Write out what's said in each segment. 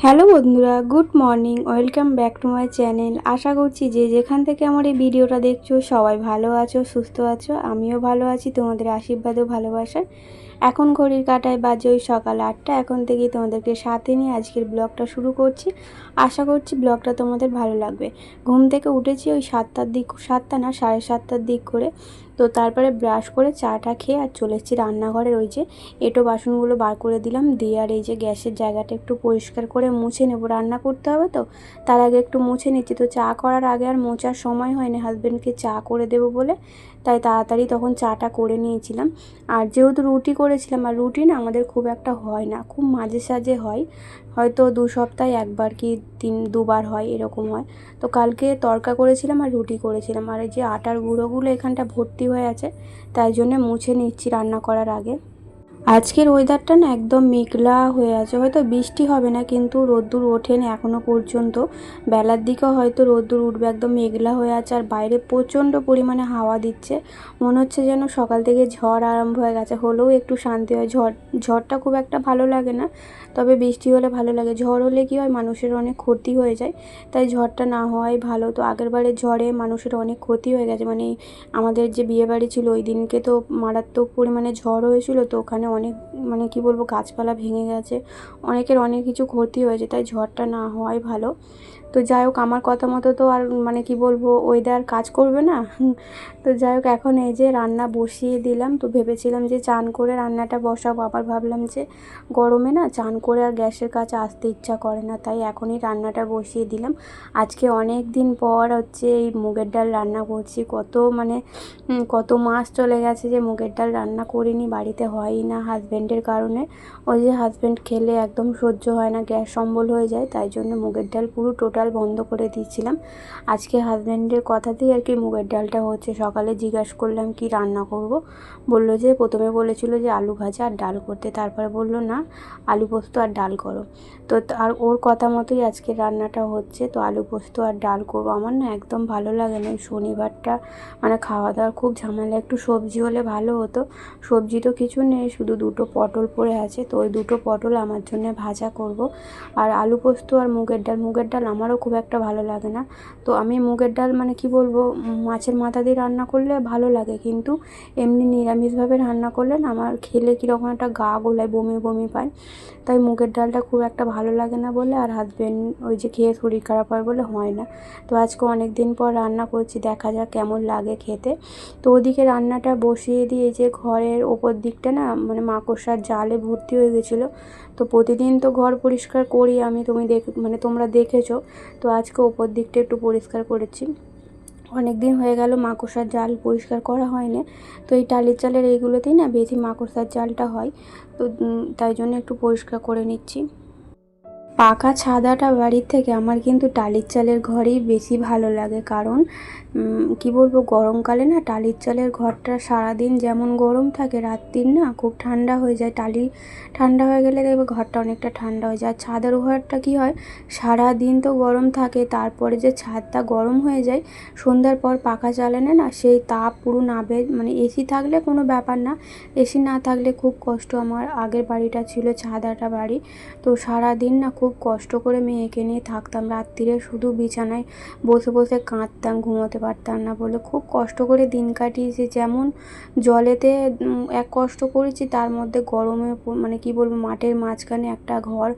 Hello বন্ধুরা, good morning. Welcome back to my channel. আশা করছি যে যেখান থেকে আমার এই ভিডিওটা দেখছো সবাই ভালো আছো, সুস্থ আছো। আমিও ভালো আছি তোমাদের আশীর্বাদ ও ভালোবাসায়। এখন ঘড়ির কাঁটায় বাজে ওই সকাল 8টা। এখন থেকেই তোমাদেরকে সাথে নিয়ে আজকের ব্লগটা শুরু করছি। আশা করছি ব্লগটা তোমাদের ভালো লাগবে। ঘুম থেকে উঠেছি ওই 7টার দিক, 7টা না 7:30টার দিক করে। তো তারপরে ব্রাশ করে চাটা খেয়ে আর চলে এসেছি রান্নাঘরের ওই যে এঁটো বাসনগুলো বার করে দিলাম দিয়ে, আর এই যে গ্যাসের জায়গাটা একটু পরিষ্কার করে মুছে নেব, রান্না করতে হবে তো তার আগে একটু মুছে নিচ্ছি। তো চা করার আগে আর মোছার সময় হয়নি হাজব্যান্ডকে চা করে দেবো বলে, তাই তাড়াতাড়ি তখন চাটা করে নিয়েছিলাম। আর যেহেতু রুটি করেছিলাম, আর রুটি না আমাদের খুব একটা হয় না, খুব মাঝে সাঝে হয়, হয়তো 2 সপ্তাহে একবার কি দুবার হয়, এরকম হয়। তো কালকে তড়কা করেছিলাম আর রুটি করেছিলাম, আর এই যে আটার গুঁড়োগুলো এখানটা ভর্তি হয়ে আছে, তাই জন্য মুছে নিচ্ছি রান্না করার আগে। আজকের ওয়েদারটা না একদম মেঘলা হয়ে আছে, হয়তো বৃষ্টি হবে না, কিন্তু রোদ্দুর ওঠেনি এখনও পর্যন্ত। বেলার দিকেও হয়তো রোদ্দুর উঠবে, একদম মেঘলা হয়ে আছে। আর বাইরে প্রচণ্ড পরিমাণে হাওয়া দিচ্ছে, মনে হচ্ছে যেন সকাল থেকে ঝড় আরম্ভ হয়ে গেছে। হলেও একটু শান্তি হয়। ঝড়টা খুব একটা ভালো লাগে না, তবে বৃষ্টি হলে ভালো লাগে। ঝড় হলে কী হয়, মানুষের অনেক ক্ষতি হয়ে যায়, তাই ঝড়টা না হওয়াই ভালো। তো আগেরবারের ঝড়ে মানুষের অনেক ক্ষতি হয়ে গেছে, মানে আমাদের যে বিয়েবাড়ি ছিল ওই দিনকে তো মারাত্মক পরিমাণে ঝড় হয়েছিল। তো ওখানে অনেক, মানে কি বলবো, গাছপালা ভেঙে গেছে, অনেকের অনেক কিছু ক্ষতি হয়েছে, তাই ঝড়টা না হওয়াই ভালো। তো যাই হোক, আমার কথা মতো তো আর মানে কি বলবো ওয়েদার কাজ করবে না। তো যাই হোক, এখন এই যে রান্না বসিয়ে দিলাম। তো ভেবেছিলাম যে চান করে রান্নাটা বসাবো, আবার ভাবলাম যে গরমে না চান করে আর গ্যাসের কাছে আসতে ইচ্ছা করে না, তাই এখনই রান্নাটা বসিয়ে দিলাম। আজকে অনেক দিন পর হচ্ছে এই মুগের ডাল রান্না করছি। কত মাস চলে গেছে যে মুগের ডাল রান্না করিনি, বাড়িতে হয়ই না হাজব্যান্ডের কারণে। ওই যে হাজব্যান্ড খেলে একদম সহ্য হয় না, গ্যাস অম্বল হয়ে যায়, তাই জন্য মুগের ডাল পুরো টোটাল বন্ধ করে দিয়েছিলাম। আজকে হাজব্যান্ডের কথাতেই আর কি মুগের ডালটা হচ্ছে। সকালে জিজ্ঞাসা করলাম কি রান্না করব, বললো যে প্রথমে বলেছিল যে আলু ভাজা আর ডাল করতে, তারপরে বললো না আলু পোস্ত আর ডাল করো। তো আর ওর কথা মতোই আজকে রান্নাটা হচ্ছে। তো আলু পোস্ত আর ডাল করবো। আমার না একদম ভালো লাগে না এই শনিবারটা, মানে খাওয়া দাওয়ার খুব ঝামেলা। একটু সবজি হলে ভালো হতো, সবজি তো কিছু নেই, শুধু 2টো পটল পড়ে আছে। তো ওই 2টো পটল আমার জন্য ভাজা করব। আর আলু পোস্ত আর মুগের ডাল আমারও খুব একটা ভালো লাগে না। তো আমি মুগের ডাল মানে কি বলবো, মাছের মাথা দিয়ে রান্না করলে ভালো লাগে, কিন্তু এমনি নিরামিষভাবে রান্না করলে না আমার খেলে কীরকম একটা গা গোলায়, বমি বমি পায়, তাই মুগের ডালটা খুব একটা ভালো লাগে না বলে, আর হাজব্যান্ড ওই যে খেয়ে শরীর খারাপ হয় বলে হয় না। তো আজকে অনেক দিন পর রান্না করছি, দেখা যাক কেমন লাগে খেতে। তো ওদিকে রান্নাটা বসিয়ে দিয়ে যে ঘরের ওপর দিকটা না মানে মাকড়সার জালে ভর্তি হয়ে গেছিলো। তো প্রতিদিন তো ঘর পরিষ্কার করি আমি, তোমরা দেখেছো। তো আজকে ওপর দিকটা একটু পরিষ্কার করেছি, অনেক দিন হয়ে গেল মাকড়সার জাল পরিষ্কার করা হয়নি। তো এই টালির চালের এইগুলোতেই না বেশি মাকড়সার জালটা হয়, তো তাই জন্য একটু পরিষ্কার করে নিচ্ছি। পাকা ছাদাটা বাড়ির থেকে আমার কিন্তু টালির চালের ঘরেই বেশি ভালো লাগে, কারণ কি বলবো, গরমকালে না টালির চালের ঘরটা সারাদিন যেমন গরম থাকে, রাত্রির না খুব ঠান্ডা হয়ে যায়। টালি ঠান্ডা হয়ে গেলে দেখবে ঘরটা অনেকটা ঠান্ডা হয়ে যায়। আর ছাদের ঘরটা কি হয়, সারাদিন তো গরম থাকে, তারপরে যে ছাদটা গরম হয়ে যায় সন্ধ্যার পর পাখা চালালে না সেই তাপ পুরো নাবে। মানে এসি থাকলে কোনো ব্যাপার না, এসি না থাকলে খুব কষ্ট। আমার আগের বাড়িটা ছিল ছাদাটা বাড়ি, তো সারাদিন না খুব কষ্ট করে মেয়েকে নিয়ে থাকতাম, রাত্রিরে শুধু বিছানায় বসে বসে কাঁদতাম, ঘুমোতে পারতাম না বলে খুব কষ্ট করে দিন কাটিয়েছি। যেমন জলেতে এক কষ্ট করেছি, তার মধ্যে গরমে মানে কি বলবো, মাঠের মাঝখানে একটা ঘর,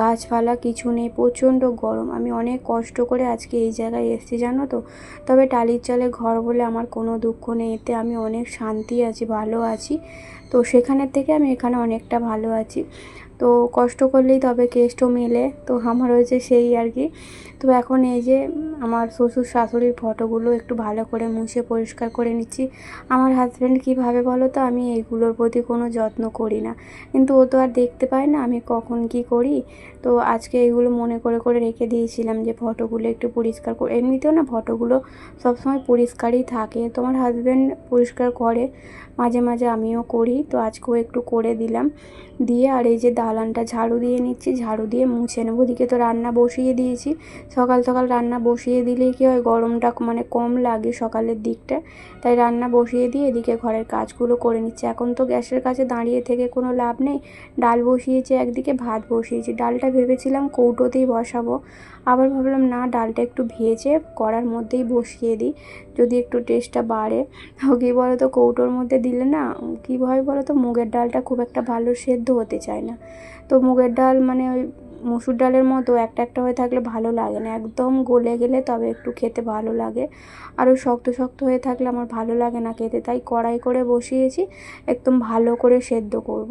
গাছপালা কিছু নেই, প্রচণ্ড গরম। আমি অনেক কষ্ট করে আজকে এই জায়গায় এসেছি জানো তো। তবে টালির চালের ঘর বলে আমার কোনো দুঃখ নেই, এতে আমি অনেক শান্তি আছি, ভালো আছি। তো সেখানের থেকে আমি এখানে অনেকটা ভালো আছি। তো কষ্ট করলেই তবে কেষ্ট মেলে, তো আমার হয়েছে সেই আর কি। তো এখন এই যে আমার শ্বশুর শাশুড়ির ফটোগুলো একটু ভালো করে মুছে পরিষ্কার করে নিচ্ছি। আমার হাজব্যান্ড কী ভাবে বলো তো, আমি এইগুলোর প্রতি কোনো যত্ন করি না, কিন্তু ও তো আর দেখতে পায় না আমি কখন কি করি। তো আজকে এগুলো মনে করে করে রেখে দিয়েছিলাম যে ফটোগুলো একটু পরিষ্কার করে। এমনিতেও না ফটোগুলো সবসময় পরিষ্কারই থাকে, তোমার হাজব্যান্ড পরিষ্কার করে, মাঝে মাঝে আমিও করি। তো আজকেও একটু করে দিলাম দিয়ে, আর এই যে দালানটা ঝাড়ু দিয়ে নিচ্ছি, ঝাড়ু দিয়ে মুছে নেবো। ওদিকে তো রান্না বসিয়ে দিয়েছি। সকাল সকাল রান্না বসিয়ে দিলেই কী হয়, গরমটা মানে কম লাগে সকালের দিকটা, তাই রান্না বসিয়ে দিয়ে এদিকে ঘরের কাজগুলো করে নিচ্ছি। এখন তো গ্যাসের কাছে দাঁড়িয়ে থেকে কোনো লাভ নেই। ডাল বসিয়েছি, একদিকে ভাত বসিয়েছি। ডালটা ভেবেছিলাম কৌটোতেই বসাবো, আবার ভাবলাম না, ডালটা একটু ভেজে কড়ার মধ্যেই বসিয়ে দিই, যদি একটু টেস্টটা বাড়ে। কী বলো তো, কৌটোর মধ্যে দিলে না কী হয় বলো তো, মুগের ডালটা খুব একটা ভালো সেদ্ধ হতে চায় না। তো মুগের ডাল মানে ওই মসুর ডালের মতো একটা একটা হয়ে থাকলে ভালো লাগে না, একদম গলে গেলে তবে একটু খেতে ভালো লাগে। আর ওই শক্ত শক্ত হয়ে থাকলে আমার ভালো লাগে না খেতে, তাই কড়াই করে বসিয়েছি, একদম ভালো করে সেদ্ধ করব।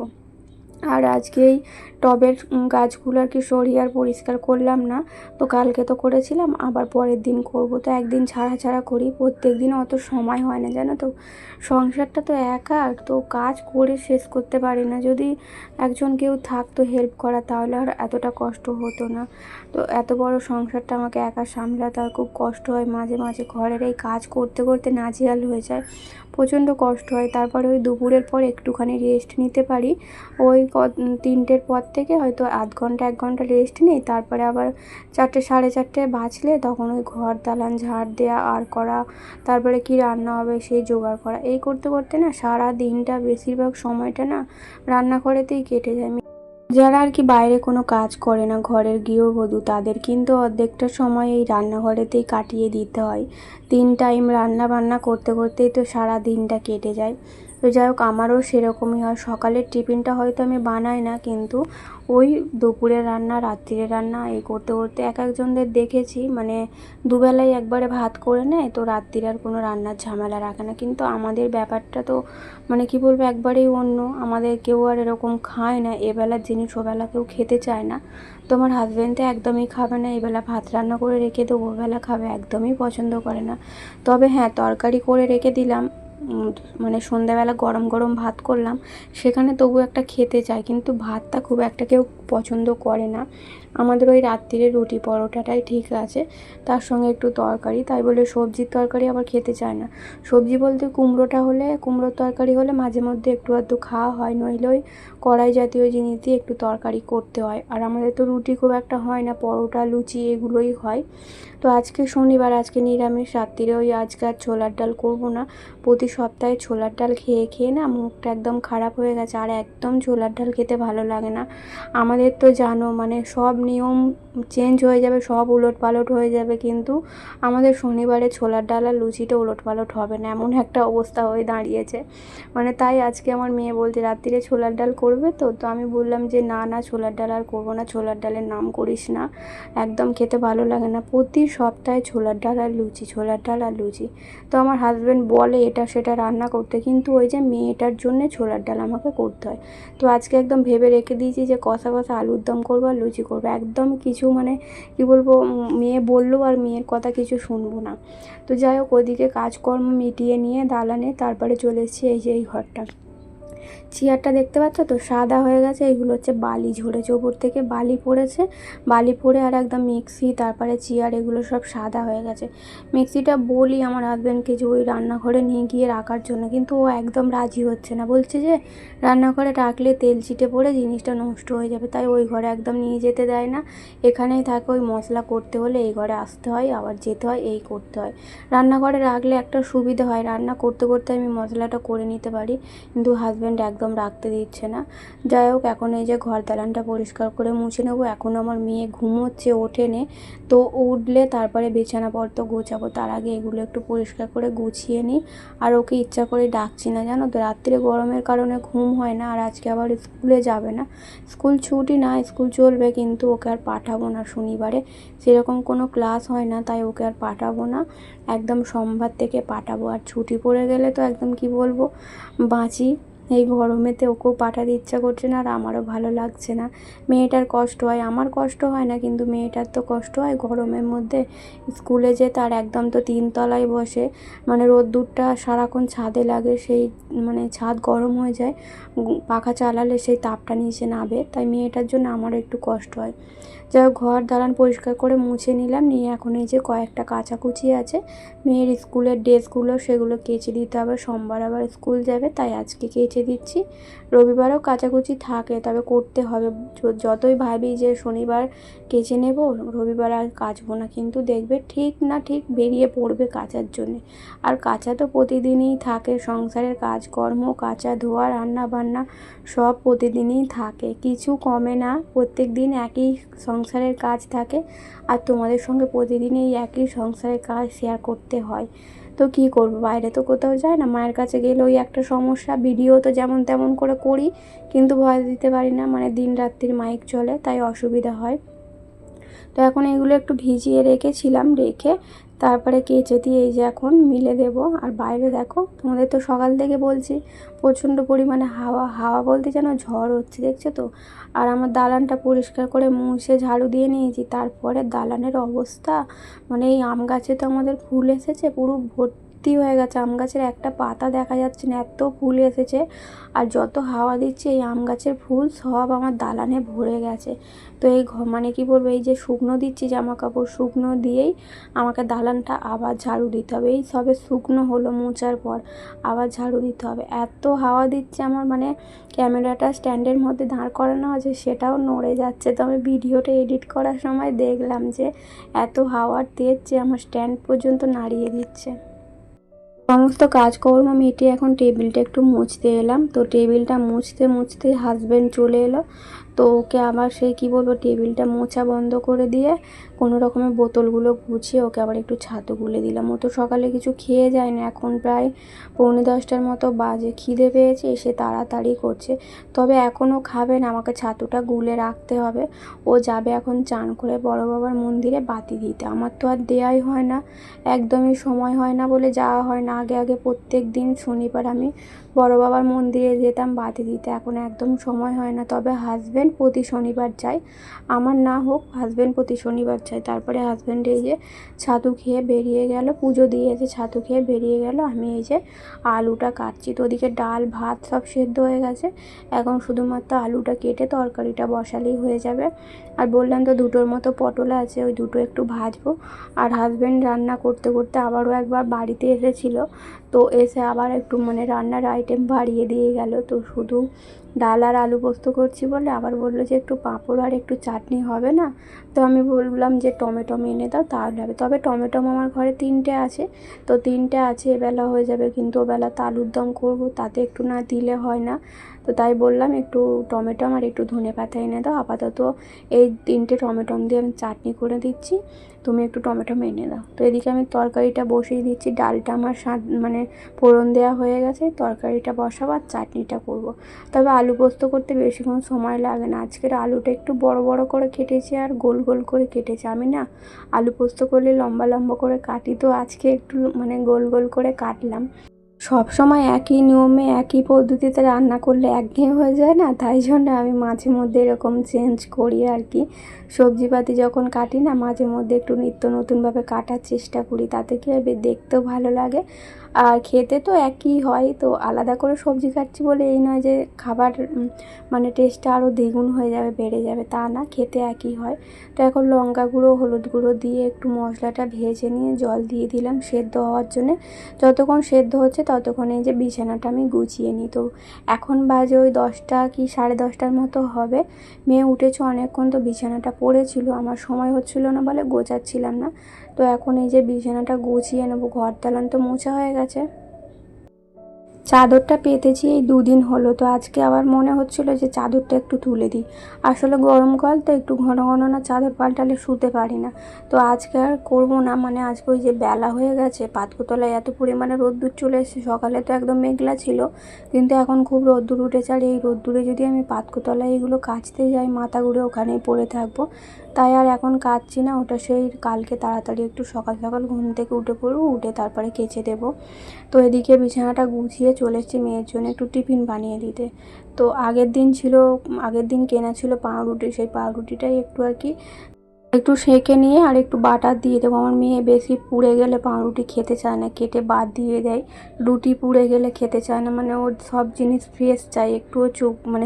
আর আজকে এই টবের গাছগুলো আর কি সরিয়ে আর পরিষ্কার করলাম না, তো কালকে তো করেছিলাম, আবার পরের দিন করব। তো একদিন ছাড়া ছাড়া করি, প্রত্যেক দিন অত সময় হয় না জানো তো। সংসারটা তো একা, তো কাজ করে শেষ করতে পারি না। যদি একজন কেউ থাকতো হেল্প করা, তাহলে আর এতটা কষ্ট হতো না। তো এত বড় সংসারটা আমাকে একা সামলাতে আর খুব কষ্ট হয়। মাঝে মাঝে ঘরের এই কাজ করতে করতে নাজেহাল হয়ে যায়, প্রচণ্ড কষ্ট হয়। তারপরে ওই দুপুরের পর একটুখানি রেস্ট নিতে পারি, ওই 3টের পর থেকে হয়তো আধ ঘন্টা 1 ঘন্টা রেস্ট নিই। তারপরে আবার 4টে 4:30 বাজলে তখন ওই ঘর দালান ঝাড় দেওয়া আর করা, তারপরে কি রান্না হবে সেই জোগাড় করা, এই করতে করতে না সারা দিনটা, বেশিরভাগ সময়টা না রান্নাঘরেতেই কেটে যায়। যারা আর কি বাইরে কোনো কাজ করে না, ঘরের গৃহবধূ, তাদের কিন্তু অর্ধেকটা সময় এই রান্নাঘরেতেই কাটিয়ে দিতে হয়। 3 টাইম রান্না বান্না করতে করতেই তো সারা দিনটা কেটে যায়। তো যাই হোক, আমারও সেরকমই হয়। সকালের টিফিনটা হয়তো আমি বানাই না, কিন্তু ওই দুপুরের রান্না, রাত্রিরের রান্না, এই করতে করতে এক একজনদের দেখেছি মানে দুবেলাই একবারে ভাত করে নেয়, তো রাত্রির আর কোনো রান্নার ঝামেলা রাখে না। কিন্তু আমাদের ব্যাপারটা তো মানে কি বলবো, একবারেই অন্য। আমাদের কেউ আর এরকম খায় না, এবেলার জিনিস ওবেলা কেউ খেতে চায় না। তো আমার হাজব্যান্ড তো একদমই খাবে না, এবেলা ভাত রান্না করে রেখে দেবো, ওবেলা খাবে, একদমই পছন্দ করে না। তবে হ্যাঁ, তরকারি করে রেখে দিলাম, মানে সন্ধ্যাবেলা গরম গরম ভাত করলাম, সেখানে তবু একটা খেতে চায়, কিন্তু ভাতটা খুব একটা কেউ পছন্দ করে না। আমাদের ওই রাত্রিরে রুটি পরোটাটাই ঠিক আছে, তার সঙ্গে একটু তরকারি, তাই বলে সবজির তরকারি আবার খেতে চায় না। সবজি বলতে কুমড়োর তরকারি হলে মাঝে মধ্যে একটু আধটু খাওয়া হয়, নইলে ওই কড়াই জাতীয় জিনিস দিয়ে একটু তরকারি করতে হয়। আর আমাদের তো রুটি খুব একটা হয় না, পরোটা লুচি এগুলোই হয়। তো আজকে শনিবার, আজকে নিরামিষ, রাত্রিরে ওই আজকে আর ছোলার ডাল করবো না। প্রতি সপ্তাহে ছোলার ডাল খেয়ে খেয়ে না মুখটা একদম খারাপ হয়ে গেছে, আর একদম ছোলার ডাল খেতে ভালো লাগে না। আমাদের তো জানো মানে সব নিয়ম চেঞ্জ হয়ে যাবে, সব উলটপালট হয়ে যাবে, কিন্তু আমাদের শনিবারে ছোলার ডাল আর লুচিটা উলটপালট হবে না, এমন একটা অবস্থা হয়ে দাঁড়িয়েছে। মানে তাই আজকে আমার মেয়ে বলছে রাত্রিরে ছোলার ডাল করবে, তো তো আমি বললাম যে না না, ছোলার ডাল আর করবো না, ছোলার ডালের নাম করিস না, একদম খেতে ভালো লাগে না। প্রতি সপ্তাহে ছোলার ডাল আর লুচি, ছোলার ডাল আর লুচি। তো আমার হাজব্যান্ড বলে এটা সেটা রান্না করতে, কিন্তু ওই যে মেয়েটার জন্যে ছোলার ডাল আমাকে করতে হয়। তো আজকে একদম ভেবে রেখে দিয়েছি যে কষা কষা আলুর দম করবো আর লুচি করবো, একদম কিছু মানে কি বলবো, মেয়ে বললো আর মেয়ের কথা কিছু শুনবো না। তো যাই হোক, ওদিকে কাজকর্ম মিটিয়ে নিয়ে দালানে তারপরে চলে এসেছি এই যে এই ঘরটা। চেয়ারটা দেখতে পাচ্ছ তো, সাদা হয়ে গেছে, এগুলো হচ্ছে বালি ঝরেছে, ওপর থেকে বালি পড়েছে, বালি পড়ে আর একদম মিক্সি, তারপরে চেয়ার, এগুলো সব সাদা হয়ে গেছে। মিক্সিটা বলি আমার হাজব্যান্ডকে যে ওই রান্নাঘরে নিয়ে গিয়ে রাখার জন্য, কিন্তু ও একদম রাজি হচ্ছে না, বলছে যে রান্নাঘরে রাখলে তেল চিটে পড়ে জিনিসটা নষ্ট হয়ে যাবে, তাই ওই ঘরে একদম নিয়ে যেতে দেয় না। এখানেই থাকে, ওই মশলা করতে হলে এই ঘরে আসতে হয়, আবার যেতে হয়, এই করতে হয়। রান্নাঘরে রাখলে একটা সুবিধা হয়, রান্না করতে করতে আমি মশলাটা করে নিতে পারি, কিন্তু হাজব্যান্ড একদম রাখতে দিচ্ছে না। যাই হোক, এখন এই যে ঘর দালানটা পরিষ্কার করে মুছে নেবো। এখন আমার মেয়ে ঘুমোচ্ছে, ওঠেনে, তো উঠলে তারপরে বিছানাপত্র গোছাবো, তার আগে এগুলো একটু পরিষ্কার করে গুছিয়ে নিই। আর ওকে ইচ্ছা করে ডাকছি না জানো তো, রাত্রে গরমের কারণে ঘুম হয় না, আর আজকে আবার স্কুলে যাবে না, স্কুল ছুটি না, স্কুল চলবে, কিন্তু ওকে আর পাঠাবো না, শনিবারে সেরকম কোনো ক্লাস হয় না, তাই ওকে আর পাঠাবো না, একদম সোমবার থেকে পাঠাবো। আর ছুটি পড়ে গেলে তো একদম কি বলবো, বাঁচি। এই গরমেতে ওকেও পাঠাতে ইচ্ছা করছে না, আর আমারও ভালো লাগছে না। মেয়েটার কষ্ট হয়, আমার কষ্ট হয় না, কিন্তু মেয়েটার তো কষ্ট হয় গরমের মধ্যে স্কুলে যেতে। আর একদম তো 3 তলায় বসে, মানে রোদ্দুরটা সারাক্ষণ ছাদে লাগে, সেই মানে ছাদ গরম হয়ে যায়, পাখা চালালে সেই তাপটা নিচে নাবে, তাই মেয়েটার জন্য আমারও একটু কষ্ট হয়। যাই হোক, ঘর দালান পরিষ্কার করে মুছে নিলাম, নিয়ে এখন এই যে কয়েকটা কাচাকুচি আছে, মেয়ের স্কুলের ড্রেসগুলো, সেগুলো কেচে দিতে হবে, সোমবার আবার স্কুল যাবে, তাই আজকে কেচে কেচে দিচ্ছি। রবিবারেও কাচাকুচি থাকে, তবে করতে হবে। যতই ভাবি যে শনিবার কেচে নেব, রবিবার আর কাচবো না, কিন্তু দেখবে ঠিক না ঠিক বেরিয়ে পড়বে কাচার জন্যে। আর কাচা তো প্রতিদিনই থাকে, সংসারের কাজকর্ম, কাচা ধোয়া রান্না বান্না সব প্রতিদিনই থাকে, কিছু কমে না। প্রত্যেক দিন একই সংসারের কাজ থাকে, আর তোমাদের সঙ্গে প্রতিদিন এই একই সংসারের কাজ শেয়ার করতে হয়। তো কী করবো, বাইরে তো কোথাও যায় না। মায়ের কাছে গেলে ওই একটা সমস্যা, ভিডিও তো যেমন তেমন করে করি, কিন্তু ভয়েস দিতে পারি না, মানে দিন রাত্রির মাইক চলে, তাই অসুবিধা হয়। তো এখন এগুলো একটু ভিজিয়ে রেখেছিলাম, রেখে তারপরে কেচে দিয়ে এই যে এখন মিলে দেবো। আর বাইরে দেখো, তোমাদের তো সকাল থেকে বলছি প্রচণ্ড পরিমাণে হাওয়া, হাওয়া বলতে যেন ঝড় হচ্ছে, দেখছো তো। আর আমার দালানটা পরিষ্কার করে মুছে ঝাড়ু দিয়ে নিয়েছি, তারপরে দালানের অবস্থা, মানে এই আম গাছে তো আমাদের ফুল এসেছে, পুরো ভর্তি হয়ে গেছে, আম গাছের একটা পাতা দেখা যাচ্ছে না, এত ফুল এসেছে। আর যত হাওয়া দিচ্ছে এই আম গাছের ফুল সব আমার দালানে ভরে গেছে। তো এই মানে কি বলবো, এই যে শুকনো দিচ্ছি জামা কাপড়, শুকনো দিয়েই আমাকে দালানটা আবার ঝাড়ু দিতে হবে। এই সবে শুকনো হলো মোছার পর, আবার ঝাড়ু দিতে হবে। এত হাওয়া দিচ্ছে, আমার মানে ক্যামেরাটা স্ট্যান্ডের মধ্যে দাঁড় করানো আছে, সেটাও নড়ে যাচ্ছে। তো আমি ভিডিওটা এডিট করার সময় দেখলাম যে এত হাওয়ার তেজ যে আমার স্ট্যান্ড পর্যন্ত নাড়িয়ে দিচ্ছে। সমস্ত কাজকর্ম মিটিয়ে এখন টেবিলটা একটু মুছতে এলাম। তো টেবিলটা মুছতে মুছতে হাজব্যান্ড চলে এলো। তো ওকে আবার সেই কী বলবো, টেবিলটা মোছা বন্ধ করে দিয়ে কোনো রকমের বোতলগুলো গুছিয়ে ওকে আবার একটু ছাতু গুলে দিলাম। ও তো সকালে কিছু খেয়ে যায় না, এখন প্রায় 9:45 মতো বাজে, খিদে পেয়েছে, এসে তাড়াতাড়ি করছে। তবে এখনও খাবে না, আমাকে ছাতুটা গুলে রাখতে হবে। ও যাবে এখন চান করে বড় বাবার মন্দিরে বাতি দিতে। আমার তো আর দেয়াই হয় না, একদমই সময় হয় না বলে যাওয়া হয় না। আগে আগে প্রত্যেক দিন শনিবার আমি বড় বাবার মন্দিরে যেতাম বাতি দিতে, এখন একদম সময় হয় না। তবে হাজব্যান্ড প্রতি শনিবার যায়, আমার না হোক হাজব্যান্ড প্রতি শনিবার যায়। তারপরে হাজব্যান্ড এই যে ছাতু খেয়ে বেরিয়ে গেল, পুজো দিয়েছে, ছাতু খেয়ে বেরিয়ে গেল। আমি এই যে আলুটা কাটছি। তো ওদিকে ডাল ভাত সব সেদ্ধ হয়ে গেছে, এখন শুধুমাত্র আলুটা কেটে তরকারিটা বসালেই হয়ে যাবে। আর বললাম তো 2টোর মতো পটল আছে, ওই 2টো একটু ভাজবো। আর হাজব্যান্ড রান্না করতে করতে আবারও একবার বাড়িতে এসেছিলো, তো এসে আবার একটু মানে রান্নার আইটেম বাড়িয়ে দিয়ে গেল। তো শুধু ডাল আর আলু পোস্ত করছি বলে আবার বললো যে একটু পাঁপড় আর একটু চাটনি হবে না। তো আমি বললাম যে টমেটো এনে দাও, তাহলে হবে। তবে টমেটো আমার ঘরে 3টে আছে, তো 3টে আছে, এবেলা হয়ে যাবে। কিন্তু ওবেলা তো আলুর দম করবো, তাতে একটু না দিলে হয় না। তো তাই বললাম একটু টমেটো আর একটু ধনেপাতা এনে দাও, আপাতত এই 3টে টমেটো দিয়ে আমি চাটনি করে দিচ্ছি, তুমি একটু টমেটো এনে দাও। তো এদিকে আমি তরকারিটা বসিয়ে দিচ্ছি, ডালটা আমার মানে ফোড়ন দেওয়া হয়ে গেছে, তরকারিটা বসাবো আর চাটনিটা করব। তবে আলু পোস্ত করতে বেশিক্ষণ সময় লাগে না। আজকের আলুটা একটু বড় বড় করে কেটেছি আর গোল গোল করে কেটেছি। আমি না আলু পোস্ত করলে লম্বা লম্বা করে কাটি, তো আজকে একটু মানে গোল গোল করে কাটলাম। সব সময় একই নিয়মে একই পদ্ধতিতে রান্না করলে একঘেয়ে হয়ে যায় না, তাই জন্য আমি মাঝে মধ্যে এরকম চেঞ্জ করি আর কি। সবজিপাতি যখন কাটি না, মাঝে মধ্যে একটু নিত্য নতুনভাবে কাটার চেষ্টা করি, তাতে কি হবে, দেখতেও ভালো লাগে আর খেতে তো একই হয়। তো আলাদা করে সবজি কাটছি বলে এই নয় যে খাবার মানে টেস্টটা আরও দ্বিগুণ হয়ে যাবে, বেড়ে যাবে, তা না, খেতে একই হয়। তো এখন লঙ্কা গুঁড়ো হলুদ গুঁড়ো দিয়ে একটু মশলাটা ভেজে নিয়ে জল দিয়ে দিলাম সেদ্ধ হওয়ার জন্যে। যতক্ষণ সেদ্ধ হচ্ছে ততক্ষণ এই যে বিছানাটা আমি গুছিয়ে নিই। তো এখন বাজে ওই 10টা কি 10:30টার মতো হবে। মেয়ে উঠেছে অনেকক্ষণ, তো বিছানাটা পড়েছিল, আমার সময় হচ্ছিল না বলে গোছাচ্ছিলাম না। তো এখন এই যে বিছানাটা গুছিয়ে নেবো, ঘর দালান তো মোছা হয়ে গেছে। চাদরটা পেতেছি এই 2 দিন হলো, তো আজকে আবার মনে হচ্ছিলো যে চাদরটা একটু তুলে দিই। আসলে গরমকাল তো একটু ঘন ঘন না চাদর পাল্টালে শুতে পারি না। তো আজকে আর করবো না, মানে আজকে ওই যে বেলা হয়ে গেছে, পাতকুতলায় এত পরিমাণে রোদ্দুর চলে এসেছে। সকালে তো একদম মেঘলা ছিল, কিন্তু এখন খুব রোদ্দুর উঠেছে। আর এই রোদ্দুরে যদি আমি পাতকুতলায় এগুলো কাচতে যাই, মাথা ঘুরে ওখানেই পড়ে থাকবো। তাই আর এখন কাচছি না, ওটা সেই কালকে তাড়াতাড়ি একটু সকাল সকাল ঘুম থেকে উঠে পড়বো, উঠে তারপরে কেচে দেবো। তো এদিকে বিছানাটা গুছিয়ে চলে এসেছি মেয়ের জন্য একটু টিফিন বানিয়ে দিতে। তো আগের দিন কেনা ছিল পাউরুটি, সেই পাউরুটিটাই একটু আর কি একটু সেঁকে নিয়ে আর একটু বাটার দিয়ে দেবো। আমার মেয়ে বেশি পুড়ে গেলে পাউরুটি খেতে চায় না, কেটে বাদ দিয়ে দেয়। রুটি পুড়ে গেলে খেতে চায় না, মানে ওর সব জিনিস ফ্রেশ চাই, একটুও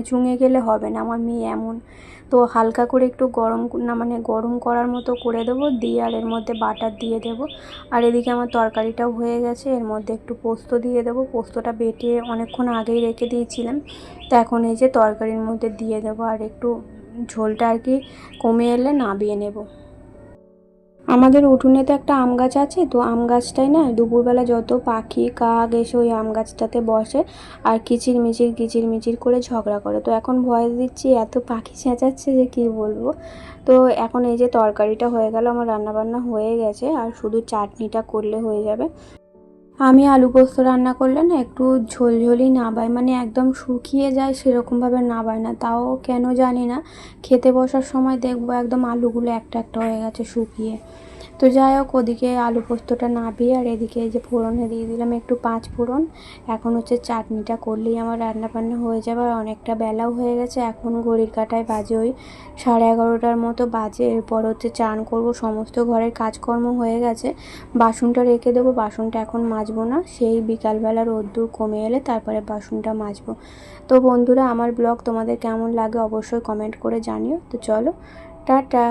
চুঙে গেলে হবে না, আমার মেয়ে এমন। তো হালকা করে একটু গরম না মানে গরম করার মতো করে দেবো, দিয়ে আর এর মধ্যে বাটার দিয়ে দেবো। আর এদিকে আমার তরকারিটাও হয়ে গেছে, এর মধ্যে একটু পোস্ত দিয়ে দেবো। পোস্তটা বেটে অনেকক্ষণ আগেই রেখে দিয়েছিলাম, তো এখন এই যে তরকারির মধ্যে দিয়ে দেবো। আর একটু ঝোলটা আর কি কমে এলে নামিয়ে নেব। আমাদের উঠোনে তো একটা আম গাছ আছে, তো আম গাছটায় না দুপুরবেলা যত পাখি কাক এসে ওই আম গাছটাতে বসে আর কিচিরমিচির করে ঝগড়া করে। তো এখন ভয়েস দিচ্ছি, এত পাখি চেঁচাচ্ছে যে কী বলবো। তো এখন এই যে তরকারিটা হয়ে গেল, আমার রান্নাবান্না হয়ে গেছে, আর শুধু চাটনিটা করলে হয়ে যাবে। আমি আলু পোস্ত রান্না করলে না একটু ঝোলঝোলই নাবাই, মানে একদম শুকিয়ে যায় সেরকমভাবে নাবাই না, তাও কেন জানি না খেতে বসার সময় দেখবো একদম আলুগুলো একটা একটা হয়ে গেছে শুকিয়ে। তো যাই হোক, ওদিকে আলু পোস্তটা নাবিয়ে আর এদিকে এই যে ফোড়নে দিয়ে দিলাম একটু 5 ফোড়ন। এখন হচ্ছে চাটনিটা করলেই আমার রান্না বান্না হয়ে যাবে। আর অনেকটা বেলাও হয়ে গেছে, এখন ঘড়ির কাঁটায় বাজে ওই 11:30টার মতো বাজে। এরপর হচ্ছে চান করব, সমস্ত ঘরের কাজকর্ম হয়ে গেছে, বাসনটা রেখে দেবো। বাসনটা এখন মাজবো না, সেই বিকালবেলা রোদ্দুর কমে এলে তারপরে বাসনটা মাজবো। তো বন্ধুরা, আমার ব্লগ তোমাদের কেমন লাগে অবশ্যই কমেন্ট করে জানিও। তো চলো, টাটা।